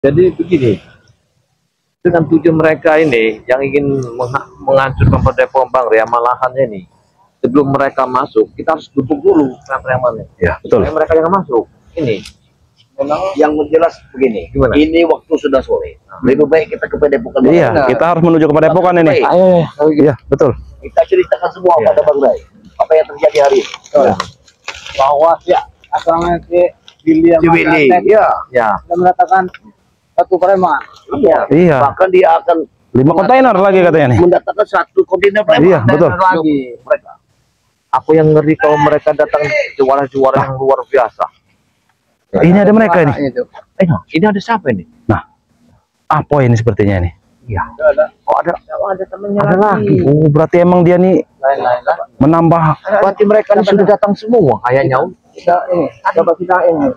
Jadi begini, dengan tujuan mereka ini yang ingin menghancurkan Padepokan Bangrai, malahannya ini sebelum mereka masuk kita harus duduk dulu premannya. Ya, betul. Supaya mereka yang masuk. Ini Memang yang jelas begini. Gimana? Ini waktu sudah sore. Lebih baik kita ke Padepokan. Iya, kita harus menuju ke Padepokan ini. ayo. Iya, betul. Kita ceritakan semua pada Bangrai apa yang terjadi hari ini. Bahwa ya asalnya ke Billy Ya. Ya. dan mengatakan satu preman. Iya. Bahkan dia akan 5 kontainer lagi katanya nih. mendatangkan 1 kontainer preman. Iya, betul. Lagi. Mereka. Aku yang ngeri kalau mereka datang juara-juara yang luar biasa. Ini ada mereka ini. Itu. Ini ada siapa ini? Nah, apa ini sepertinya ini? Iya. Oh, ada temannya Ada lagi. Oh, berarti emang dia nih Lain-lain lah. menambah. Berarti mereka ini sudah datang semua kayaknya. Kita ini, coba kita ini.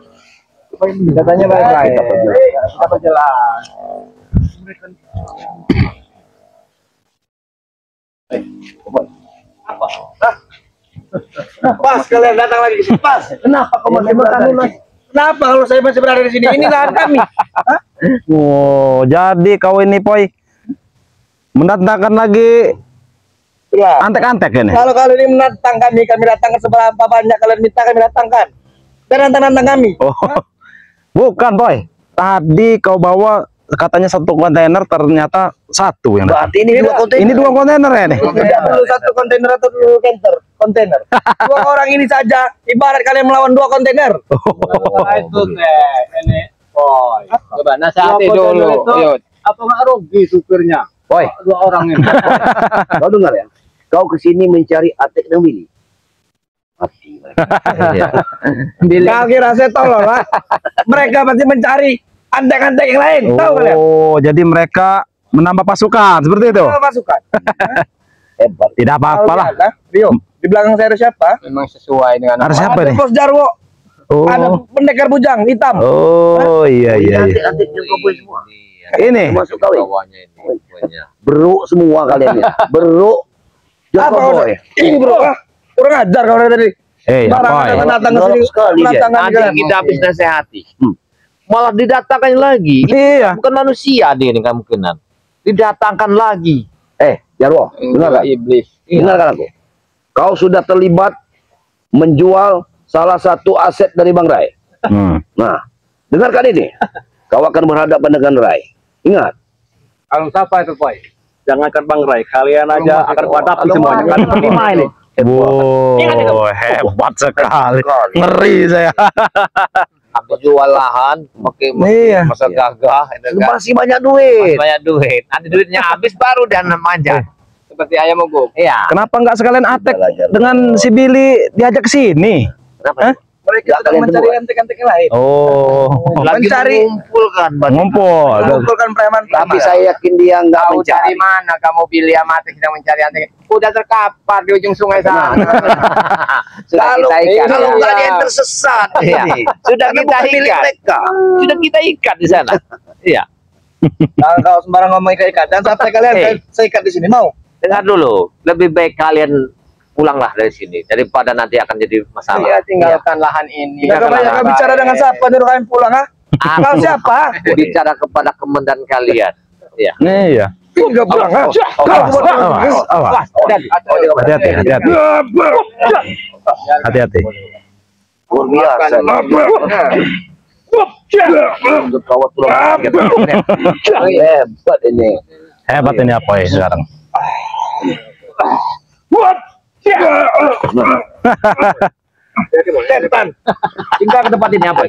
Datanya baik-baik. Kita perjelas. Pas kalian datang lagi ke sini. Pas. Kenapa kau masih bertahan, Mas? Kenapa kalau saya masih berada di sini? Ini lahan kami. Oh, jadi kau ini Poi mendatangkan lagi Ya. antek-antek ini. Kalau kalian ini menantang kami datangkan seberapa banyak kalian minta kami datangkan. Dan nantang-nantang kami. Oh, bukan Poi. Tadi kau bawa katanya 1 kontainer, ternyata 1 yang datang. Berarti ini 2 kontainer. Ini 2 kontainer ya nih. Tidak perlu 1 kontainer atau 2 kontainer. 2 orang ini saja ibarat kalian melawan 2 kontainer. Itu teh, ini boy. Coba nasihati dulu. Yud. Apa nggak rugi supirnya? Boy. 2 orang ini. Kau dengar ya? Kau kesini mencari Atek dan Willy. Mati mereka. Kau kira saya tolong lah? Mereka pasti mencari antek-antek yang lain. Tahu kalian? Oh, jadi mereka menambah pasukan seperti itu. Pasukan. Hebat. Tidak apa-apa lah. Rio, di belakang saya ada siapa? Memang sesuai dengan Ada siapa Ada nih? Bos Jarwo. Oh. Ada pendekar bujang hitam. Oh, iya iya. Antek-antek juga boy semua. Ini. Masuk kawin. Bawahnya ini. Bawahnya. Beruk semua kalian ya. Beruk. Apa boy. ini bro? Kurang ajar kau tadi. Barangan datang ke sini. Mendatangkan Nanti kalian. kita habis nasihati. Malah didatangkan lagi. Iya. Bukan manusia dia ini kemungkinan. Didatangkan lagi. Jarwo, dengar gak? Iblis. Dengarkan aku. Kau sudah terlibat menjual salah satu aset dari Bang Rai. Nah, dengarkan ini. Kau akan berhadapan dengan Rai. Ingat. Kalau siapa itu, Boy? Jangankan Bang Rai, kalian aja akan kuhadapi semuanya. Kalian berlima ini. Wow, hebat sekali. Ngeri saya. Habis jual lahan, pakai Iya. masa gagah, itu kan. Masih banyak duit. Masih banyak duit. Nanti duitnya habis baru dan manja. Seperti ayam mogok. Iya. Kenapa nggak sekalian Atek dengan si Billy diajak ke sini? Kenapa? Mereka sedang mencari antek-antek yang lain. Oh, Lagi Mencari- mengumpulkan. ngumpul. Mengumpulkan preman. Tapi saya yakin dia nggak Tahu mencari. dari mana kamu pilih amati sedang mencari antek? Udah terkapar di ujung sungai sana. Sudah Kalau kita ikat. kalau Iya. kalian tersesat, Iya. ini Sudah karena kita bukan milik ikat. mereka. Sudah kita ikat di sana. Iya. Jangan kau sembarang ngomong ikat dan sampai kalian saya ikat di sini mau. Dengar dulu. Lebih baik kalian pulanglah dari sini daripada nanti akan jadi masalah. Iya, tinggalkan lahan ini. Jangan kebanyakan bicara dengan siapa nyuruh kalian pulang ah? Kau siapa? Aku bicara kepada komandan kalian. Iya. Iya. Enggak pulang ah? Awas. Hati-hati, hati-hati. Hati-hati. Luar biasa. Untuk kawat tulang. Hebat ini. Hebat ini apa ya sekarang? Setan. Tinggal ke tempat ini apa?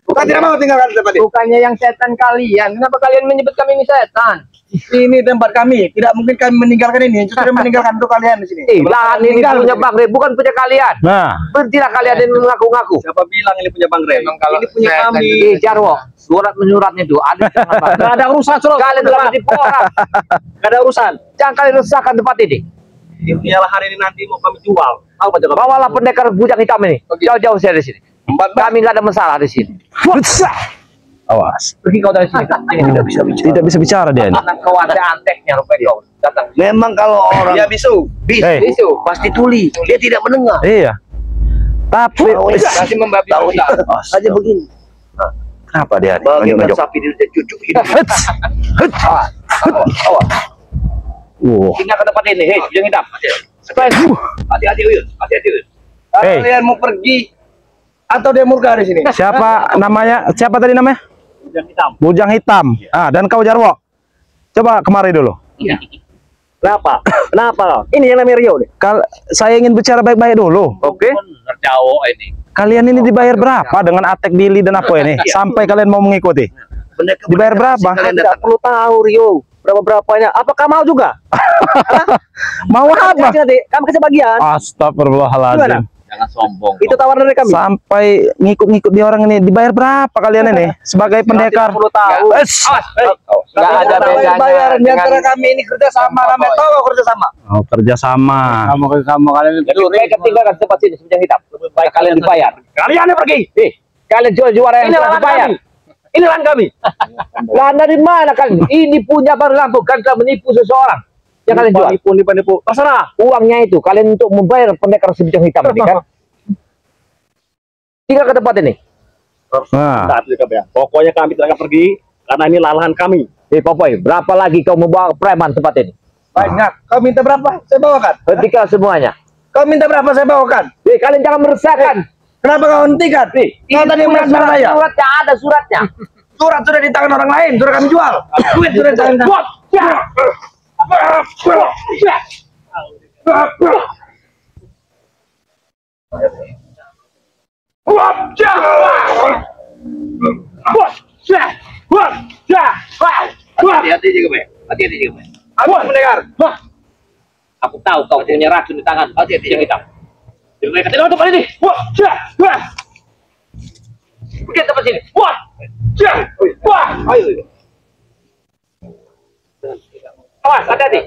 Bukan tidak mau tinggalkan tempat ini. Bukannya yang setan kalian. Kenapa kalian menyebut kami ini setan? Ini tempat kami. Tidak mungkin kami meninggalkan ini. Justru meninggalkan untuk kalian di sini. Lahan ini punya Bang Rey, bukan punya kalian. Nah, Berhentilah kalian ini mengaku-ngaku. Siapa bilang ini punya Bang Rey? Memang kalau Ini punya setan kami. Jarwo, surat menyuratnya itu ada di tangan Bang Rey. Nggak ada urusan surat. Kalian telah menipu orang. Nggak ada urusan. Jangan kalian resahkan tempat ini. Intinya lah hari ini nanti mau kami jual. Apa coba? Bawalah pendekar bujang hitam ini. Jauh-jauh saya dari sini. Kami nggak ada masalah di sini. awas. Pergi kau dari sini. Ini tidak bisa bicara. Tidak bisa bicara dia ini. Anak kau ada anteknya rupanya kau. Datang. Memang kalau orang Dia bisu. Hei. bisu pasti tuli. Dia tidak mendengar. Iya. Tapi Kasih membabi Tahu buta. saja begini. Nah, Kenapa dia? Bagaikan Nunjuk-nunjuk. sapi di cucuk hidup. Huts. Huts. Awas. Wah. Pindah ke tempat ini, hei, bujang hitam. Hati-hati Uyun, hati-hati Uyun. Hey. Kalian mau pergi atau dia murka di sini? Siapa namanya? Siapa tadi namanya? Bujang hitam. Bujang hitam. Ah, dan kau Jarwo. Coba kemari dulu. Kenapa? Kenapa kau? Ini yang namanya Rio deh. Saya ingin bicara baik-baik dulu. Oke. Bener Jawa ini. Kalian ini dibayar berapa dengan Atek Dili dan apa ini? Sampai kalian mau mengikuti? Dibayar berapa? Tidak perlu tahu Rio. Berapa-berapanya. Apakah mau juga? Mau apa? Nanti kami kasih bagian. Astagfirullahaladzim. Jangan sombong. Itu tawaran dari kami. Sampai ngikut-ngikut di orang ini. Dibayar berapa kalian ini? Sebagai pendekar. Tidak perlu tahu. Nggak ada bedanya. Bayaran di antara kami ini kerja sama, namanya tahu kok kerja sama. Oh, kerjasama. Kamu kalian itu Lebih baik tinggalkan tempat sini bujang hitam. Lebih baik kalian dibayar. Kalian yang pergi. Kalian jual-jual yang tidak dibayar. Ini lahan kami. Lahan dari mana kalian? Ini punya Baru Lampung. Kan telah menipu seseorang. Yang kalian jual. Nipu. Terserah. Uangnya itu kalian untuk membayar pendekar si bujang hitam ini kan. Tinggal ke tempat ini. Nah, Pokoknya kami tidak akan pergi karena ini lahan kami. Popoy, berapa lagi kau membawa preman tempat ini? Banyak. Kau minta berapa? Saya bawakan. Hentikan semuanya. Kau minta berapa? Saya bawakan. Kalian jangan meresahkan. Kenapa kau hentikan? Kau tadi punya merasa saya. suratnya, ada suratnya. Surat sudah di tangan orang lain, sudah kami jual. Duit sudah di tangan. Hati-hati juga, Pak. Hati-hati juga, Pak. Aku mendengar. Aku tahu kau punya racun di tangan. Hati-hati yang hitam. Jadi mereka tidak untuk ini. Pergi tempat sini. Ayo. Awas, hati-hati.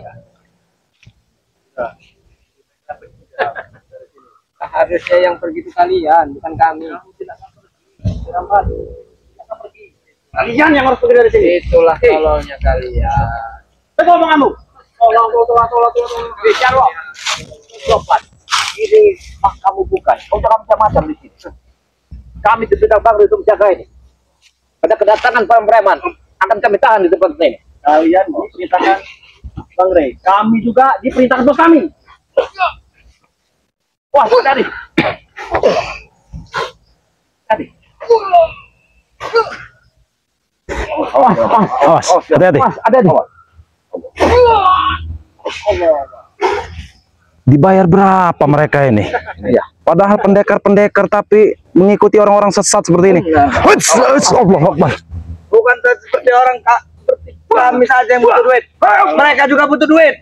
harusnya yang pergi itu kalian, bukan kami. Kalian yang harus pergi dari sini. Itulah tololnya kalian. Ngomong kamu. Tolong. Bicara. Sopan. Ini mak kamu bukan. Kau jangan macam-macam di sini. Kami tidak baru itu menjaga ini. Pada kedatangan para preman akan kami tahan di tempat ini. Kalian diperintahkan Bang Rey. Kami juga diperintahkan bos kami. Wah, tadi. Tadi. Awas, hati-hati. Ada di. Dibayar berapa mereka ini? Iya. Padahal pendekar-pendekar tapi mengikuti orang-orang sesat seperti ini. Allahu Akbar. Bukan seperti orang seperti kami saja yang butuh duit. Mereka juga butuh duit.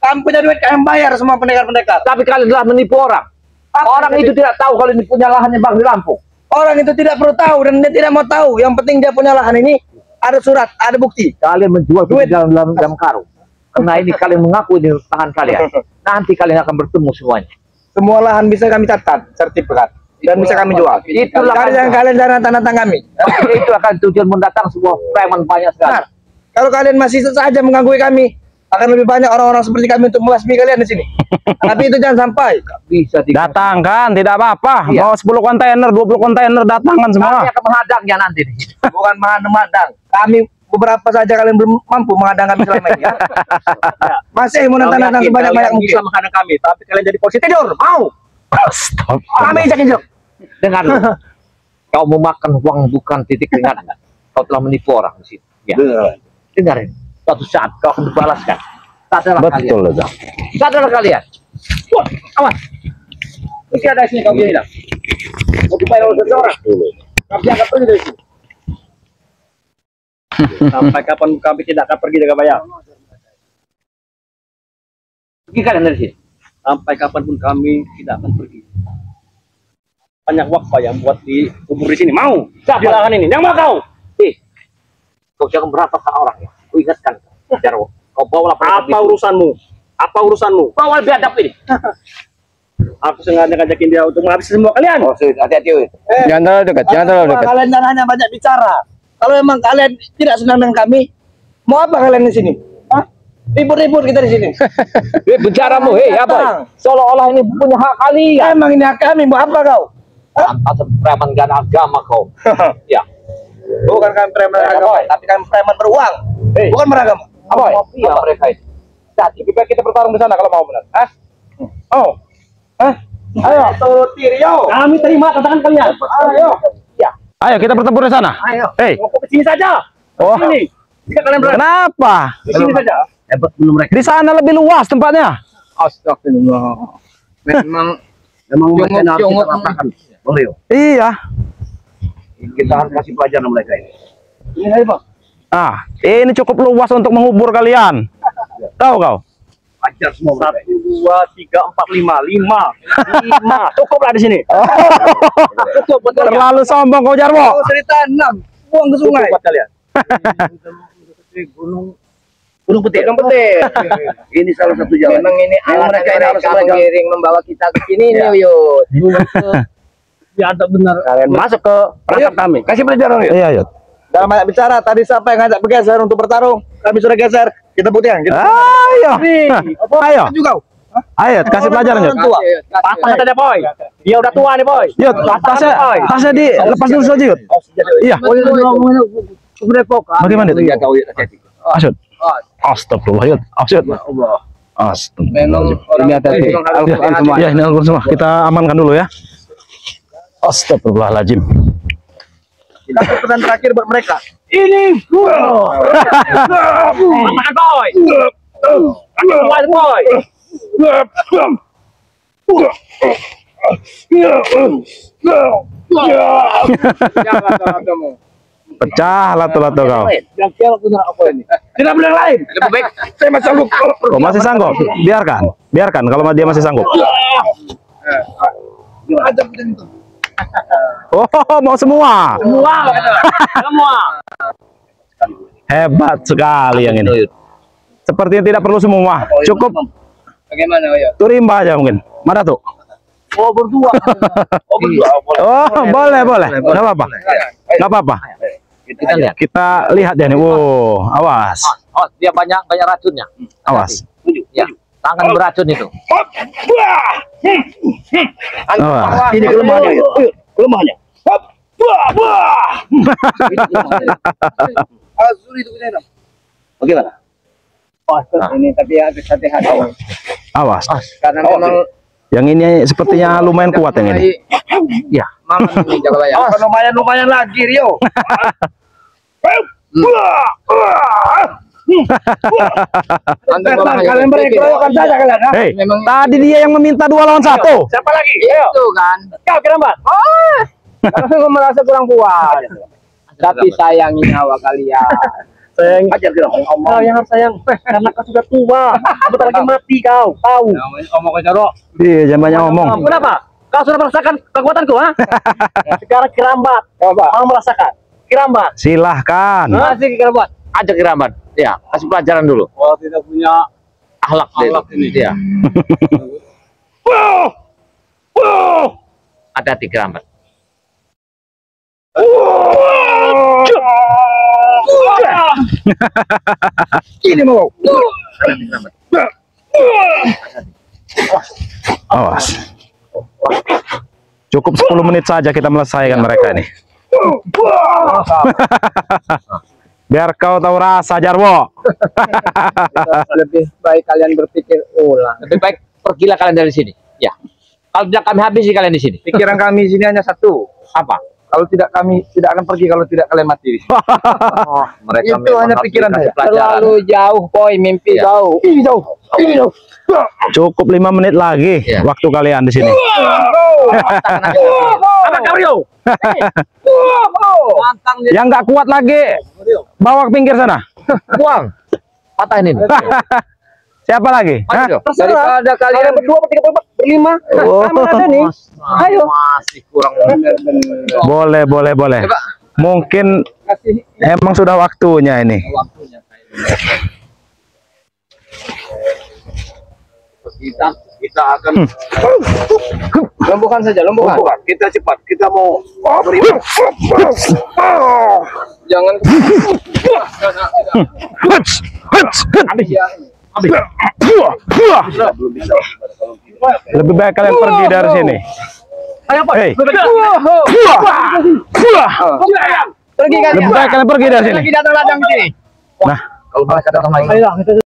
Kami punya duit, kami bayar semua pendekar-pendekar. Tapi kalian telah menipu orang. Orang itu tidak tahu kalau ini punya lahannya Bang di Lampung. Orang itu tidak perlu tahu dan dia tidak mau tahu. Yang penting dia punya lahan ini, ada surat, ada bukti. Kalian menjual duit dalam karung. Karena ini kalian mengaku ini lahan kalian. Nanti kalian akan bertemu semuanya. Semua lahan bisa kami catat, sertifikat, dan bisa kami jual. Itulah kalian dan tanda-tanda kami. Itu akan tujuan mendatang sebuah preman banyak sekali. Nah, kalau kalian masih saja mengganggu kami, akan lebih banyak orang-orang seperti kami untuk membasmi kalian di sini. Tapi itu jangan sampai. Bisa Datangkan, tidak apa-apa. Iya. Mau 10 kontainer, 20 kontainer datangkan semua. Kami akan menghadangnya nanti di sini. Bukan menghadang. Kami beberapa saja kalian belum mampu menghadang kami selama ini. Ya. Masih mau nantang sebanyak-banyak mungkin. bisa menghadang kami, tapi kalian jadi polisi tidur. Mau? Stop. Kami injak-injak. Dengar lu. Kau memakan uang bukan titik ingat. Kau telah menipu orang di sini. Ya. Dengarin. Suatu saat kau akan dibalaskan. Sadarlah kalian. Betul itu. Sadarlah kalian. Wah, awas. Mesti ada sini kau bilang. Mau dibayar oleh seseorang. Kami akan pergi dari sini. Sampai kapan kami tidak akan pergi dengan bayar? Pergi kalian dari sini. Sampai kapanpun kami tidak akan pergi. Banyak wakfa yang buat di kubur di sini. Mau? Siapa? Di lahan ini. Yang mau kau? Kau jangan berapa ke orang ya. Kau ingatkan. Jarwo. Kau bawalah Apa urusanmu? Apa urusanmu? Bawa biadab ini. Aku sengaja ngajakin dia untuk menghabisi semua kalian. Oh, hati-hati. Jangan terlalu dekat, jangan terlalu dekat. Kalian jangan hanya banyak bicara. Kalau memang kalian tidak senang dengan kami, mau apa kalian di sini? Hah? Ribut-ribut kita di sini. Bicaramu, apa? Seolah-olah ini punya hak kalian. Emang ini hak kami, mau apa kau? Asal preman gak ada agama kau. Ya. Bukan kami preman beragama, tapi kami preman beruang. Bukan beragama. Apa? Iya mereka itu. Jadi kita bertarung di sana kalau mau benar. Oh. Ayo. Tutir yo. Kami terima tantangan kalian. Ayo. Ya. Ayo kita bertempur di sana. Ayo. Hei. Mau ke sini saja. Oh. Sini. Jika kalian berani. Kenapa? Di sini saja. Hebat belum mereka. Di sana lebih luas tempatnya. Astagfirullah. Memang Mereka harus Jongok. kita rasakan. Bang Rio, Iya. kita harus kasih pelajaran mereka ini. Ini aja, Bang. Ini cukup luas untuk menghubur kalian. Tahu kau? Ajar semua mereka. 1, 2, 3, 4, 5. 5. Cukuplah di sini. Cukup buat kalian. Terlalu sombong kau Jarwo. Kau cerita 6. Buang ke sungai. Cukup buat kalian. Gunung Petir. Ini salah satu jalan. memang ini Yang alat mereka ini harus mereka mereka. mengiring membawa kita ke sini nih Yud. Ya, ada benar. Kalian masuk ke perangkap kami. Kasih pelajaran Rio. Iya, Yud. Dalam banyak bicara, tadi siapa yang ngajak bergeser untuk bertarung? Kami sudah geser. Kita buktikan. Kita Ayo. Ayo. juga. Ayo, kasih pelajaran Yud. Tua. Patah saja, Boy. Dia udah tua nih, Boy. Yud, tasnya di lepas dulu saja Yud. Iya. Bagaimana itu? Iya kau hati-hati. Asyut. Astagfirullah Yud. Asyut. Memang orang Ini hati-hati. memang harus Al-Quran semua. Ya, ini Al-Quran semua. Kita amankan dulu ya. Astagfirullahaladzim. Satu pesan terakhir buat mereka. Ini. Patahkan, Boy. Patahkan, Boy. jangan kamu. Pecah lato-lato kau. Yang kira benar apa ini? Tidak boleh yang lain. Lebih baik Saya masih sanggup. Kau masih sanggup? Biarkan. Biarkan kalau dia masih sanggup. Ada pesan itu. Oh, mau semua. Semua. Hebat sekali yang ini. Sepertinya tidak perlu semua. Cukup bagaimana Yud? turimba aja mungkin. Mana tuh? Oh, berdua. Oh, boleh. Nggak apa-apa. Nggak apa-apa. Kita lihat. Kita lihat ya nih. Wow, awas. Oh, dia banyak racunnya. Awas. Ya, tangan beracun itu. Awas. Ini kelemahannya. Kelemahannya. Azuri itu punya. Bagaimana? Ini tapi harus hati-hati Awas. karena memang Yang ini sepertinya lumayan kuat yang ini. Ya. Mama ini jaga ya. Lumayan lagi Rio. Kalian berkeroyokan saja kalian. Hei, Memang tadi dia yang meminta 2 lawan 1. Siapa lagi? itu kan. Kau Kirambat. Karena merasa kurang puas. Tapi sayangi nyawa kalian. Sayang. Ajar kita. Kau yang harus sayang. Karena kau sudah tua. Bentar lagi mati kau. Tahu. Omong ke Jaro. Iya, jangan banyak ngomong. Kenapa? Kau sudah merasakan kekuatanku, ha? Sekarang Kirambat. Mau merasakan? Kirambat. Silahkan. Masih Kirambat. Ajak Kirambat. Ya, kasih pelajaran dulu. Oh, tidak punya Akhlak ini. dia. Hati-hati Kirambat. ini mau. Awas. Cukup 10 menit saja kita melesaikan mereka ini. Biar kau tahu rasa, Jarwo. Lebih baik kalian berpikir ulang. Lebih baik pergilah kalian dari sini. Ya. Kalau tidak kami habisi kalian di sini. Pikiran kami sini hanya satu. Apa? Kalau tidak kami tidak akan pergi kalau tidak kalian mati. Mereka Itu memang hanya harus pikiran dikasih saya. pelajaran. Terlalu jauh, Boy, mimpi Ya. jauh. Ini jauh. Ini jauh. Cukup 5 menit lagi Ya. waktu kalian di sini. Apa kau Rio? Yang nggak kuat lagi, bawa ke pinggir sana. Buang. Patahin ini. Siapa lagi? Hah? Ayo. Daripada kalian berdua, bertiga, berlima. Oh. Kami ada nih. Ayo. masih kurang benar-benar. Boleh. Mungkin Kasih emang sudah waktunya ini. waktunya. Kita akan Lumpuhkan saja, lumpuhkan. Kita cepat. Kita mau beri. Jangan Lebih baik kalian pergi dari sini. Ayo, Pak. Hei. Pergi kalian. Lebih baik kalian pergi dari sini. Lagi datang ladang di sini. Nah, Kalau bahasa datang lagi. Ayo.